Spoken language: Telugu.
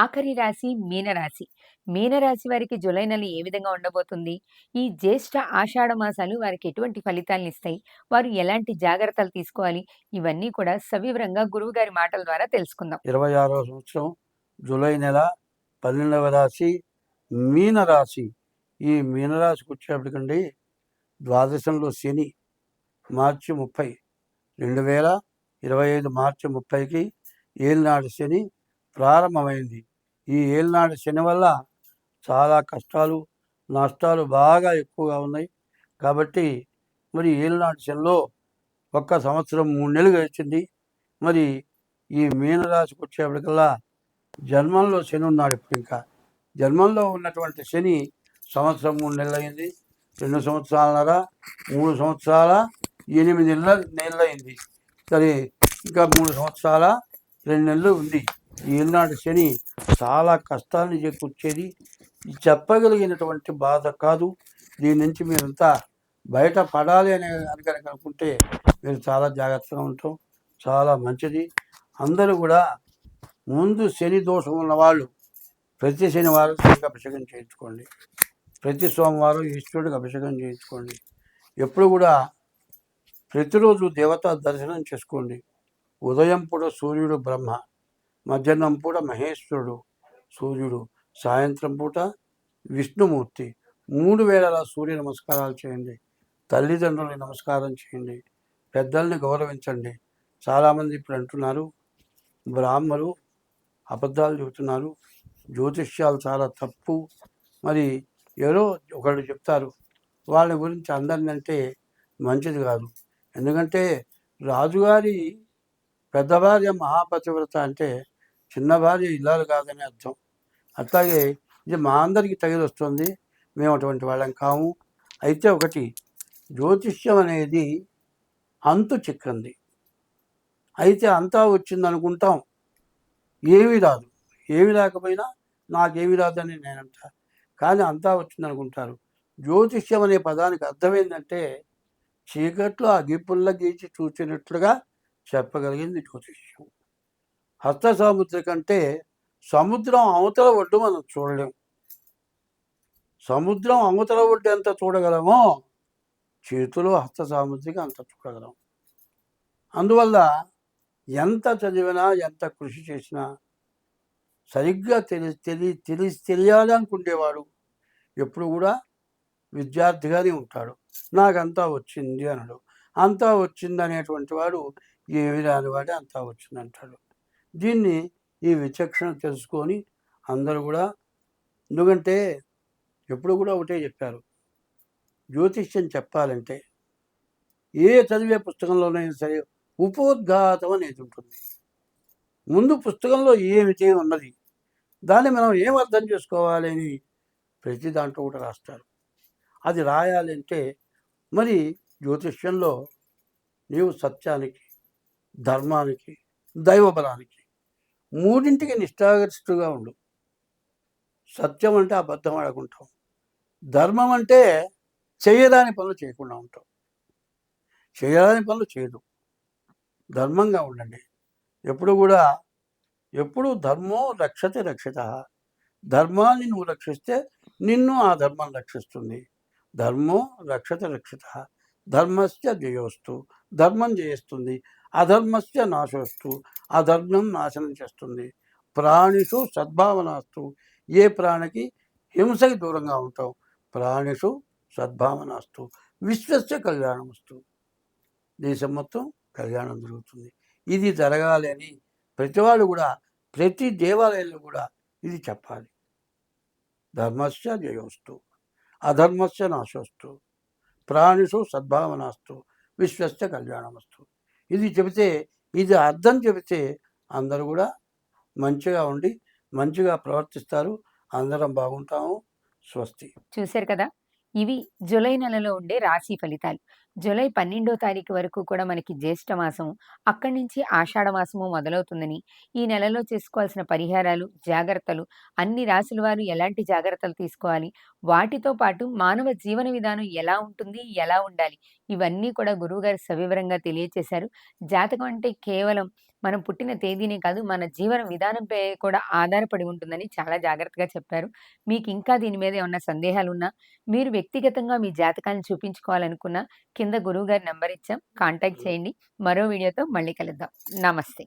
ఆఖరి రాశి మీనరాశి. మీనరాశి వారికి జూలై నెల ఏ విధంగా ఉండబోతుంది? ఈ జ్యేష్ఠ, ఆషాఢ మాసాలు వారికి ఎటువంటి ఫలితాలనిస్తాయి? వారు ఎలాంటి జాగ్రత్తలు తీసుకోవాలి? ఇవన్నీ కూడా సవివరంగా గురువుగారి మాటల ద్వారా తెలుసుకుందాం. 26వ సంవత్సరం జూలై నెల 12వ రాశి మీనరాశి. ఈ మీనరాశికి వచ్చేప్పటికండి ద్వాదశంలో శని మార్చి 30 2025 మార్చి 30కి ఏలినాడు శని ప్రారంభమైంది. ఈ ఏలినాడు శని వల్ల చాలా కష్టాలు నష్టాలు బాగా ఎక్కువగా ఉన్నాయి. కాబట్టి మరి ఏలినాడు శనిలో ఒక్క సంవత్సరం 3 నెలలు గడిచింది. మరి ఈ మీనరాశికి వచ్చేప్పటికల్లా జన్మంలో శని ఉన్నాడు. ఇప్పుడు ఇంకా జన్మంలో ఉన్నటువంటి శని సంవత్సరం 3 నెలలు అయింది, 2 సంవత్సరాలన్నర, 3 సంవత్సరాల 8 నెలలు అయింది. సరే, ఇంకా 3 సంవత్సరాల 2 నెలలు ఉంది. ఈనాడు శని చాలా కష్టాన్ని చేకూర్చేది. చెప్పగలిగినటువంటి బాధ కాదు. దీని నుంచి మీరంతా బయట పడాలి అని కనుక అనుకుంటే మీరు చాలా జాగ్రత్తగా ఉంటాం. చాలా మంచిది. అందరూ కూడా ముందు శని దోషం ఉన్నవాళ్ళు ప్రతి శనివారం శనికి అభిషేకం చేయించుకోండి. ప్రతి సోమవారం ఈశ్వరుడికి అభిషేకం చేయించుకోండి. ఎప్పుడు కూడా ప్రతిరోజు దేవతా దర్శనం చేసుకోండి. ఉదయం పూట సూర్యుడు బ్రహ్మ, మధ్యాహ్నం పూట మహేశ్వరుడు సూర్యుడు, సాయంత్రం పూట విష్ణుమూర్తి. 3 వేళల సూర్య నమస్కారాలు చేయండి. తల్లిదండ్రులని నమస్కారం చేయండి. పెద్దల్ని గౌరవించండి. చాలామంది ఇప్పుడు అంటున్నారు బ్రాహ్మలు అబద్ధాలు చెబుతున్నారు, జ్యోతిష్యాలు చాలా తప్పు. మరి ఎవరో ఒకళ్ళు చెప్తారు, వాళ్ళ గురించి అందరిని అంటే మంచిది కాదు. ఎందుకంటే రాజుగారి పెద్ద భార్య మహాపతివ్రత అంటే చిన్న భార్య ఇల్లాలు కాదని అర్థం. అట్లాగే ఇది మా అందరికీ తగిలి వస్తుంది, మేము అటువంటి వాళ్ళం కాము. అయితే ఒకటి, జ్యోతిష్యం అనేది అంతు చిక్కంది. అయితే అంతా వచ్చింది అనుకుంటాం, ఏమీ రాదు. ఏమి రాకపోయినా నాకేమి రాదని నేనంట, కానీ అంతా వచ్చింది అనుకుంటారు. జ్యోతిష్యం అనే పదానికి అర్థం ఏంటంటే చీకట్లో అగ్గిపుల్ల గీచి చూసినట్లుగా చెప్పగలిగింది జ్యోతిష్యం. హస్త సాముద్రి కంటే సముద్రం అవతల ఒడ్డు మనం చూడలేం. సముద్రం అవతల ఒడ్డు ఎంత చూడగలమో చేతిలో హస్త సాముద్రికి అంత చూడగలం. అందువల్ల ఎంత చదివినా ఎంత కృషి చేసినా సరిగ్గా తెలియాలనుకునేవాడు ఎప్పుడు కూడా విద్యార్థిగానే ఉంటాడు. నాకంతా వచ్చింది అనడు. అంతా వచ్చింది అనేటువంటి వాడు ఏమి రానివాడే అంతా వచ్చింది అంటాడు. దీన్ని ఈ విచక్షణ తెలుసుకొని అందరూ కూడా, ఎందుకంటే ఎప్పుడు కూడా ఒకటే చెప్పారు, జ్యోతిష్యం చెప్పాలంటే ఏ చదివే పుస్తకంలోనైనా సరే ఉపోద్ఘాతం అనేది ఉంటుంది. ముందు పుస్తకంలో ఏమిటి ఉన్నది, దాన్ని మనం ఏం అర్థం చేసుకోవాలి అని ప్రతి దాంట్లో కూడా రాస్తారు. అది రాయాలంటే మరి జ్యోతిష్యంలో నీవు సత్యానికి, ధర్మానికి, దైవబలానికి మూడింటికి నిష్ఠాగరిష్ఠుగా ఉండు. సత్యం అంటే అబద్ధం ఆడకుంటాం. ధర్మం అంటే చేయరాని పనులు చేయకుండా ఉంటాం. చేయరాని పనులు చేయదు. ధర్మంగా ఉండండి. ఎప్పుడు ధర్మో రక్షతే రక్షిత. ధర్మాన్ని నువ్వు రక్షిస్తే నిన్ను ఆ ధర్మం రక్షిస్తుంది. ధర్మో రక్షతే రక్షిత. ధర్మస్య జయోస్తు. ధర్మం జయిస్తుంది. అధర్మస్య నాశోస్తు. అధర్మం నాశనం చేస్తుంది. ప్రాణిషు సద్భావనాస్తు. ఏ ప్రాణికి హింసకి దూరంగా ఉంటాం. ప్రాణిషు సద్భావనాస్తు. విశ్వస్య కళ్యాణమస్తు. దేశం మొత్తం కళ్యాణం జరుగుతుంది. ఇది జరగాలి అని ప్రతివాడు కూడా, ప్రతి దేవాలయంలో కూడా ఇది చెప్పాలి. ధర్మస్య జయోస్తు. అధర్మస్య నాశోస్తు. ప్రాణిషు సద్భావనాస్తు. విశ్వస్య కళ్యాణమస్తు. ఇది చెబితే, ఇది అర్థం చెబితే అందరూ కూడా మంచిగా ఉండి మంచిగా ప్రవర్తిస్తారు. అందరం బాగుంటాము. స్వస్తి. చూశారు కదా, ఇవి జూలై నెలలో ఉండే రాశి ఫలితాలు. జూలై 12వ తారీఖు వరకు కూడా మనకి జ్యేష్ఠ మాసం, అక్కడి నుంచి ఆషాఢ మాసము మొదలవుతుందని, ఈ నెలలో చేసుకోవాల్సిన పరిహారాలు, జాగ్రత్తలు, అన్ని రాశుల వారు ఎలాంటి జాగ్రత్తలు తీసుకోవాలి, వాటితో పాటు మానవ జీవన విధానం ఎలా ఉంటుంది, ఎలా ఉండాలి, ఇవన్నీ కూడా గురువుగారు సవివరంగా తెలియచేశారు. జాతకం అంటే కేవలం మనం పుట్టిన తేదీనే కాదు, మన జీవన విధానంపై కూడా ఆధారపడి ఉంటుందని చాలా జాగ్రత్తగా చెప్పారు. మీకింకా దీని మీద ఏమన్నా సందేహాలున్నా, మీరు వ్యక్తిగతంగా మీ జాతకాన్ని చూపించుకోవాలనుకున్నా, కింద గురువుగారి నంబర్ ఇచ్చాం. కాంటాక్ట్ చేయండి. మరో వీడియోతో మళ్ళీ కలుద్దాం. నమస్తే.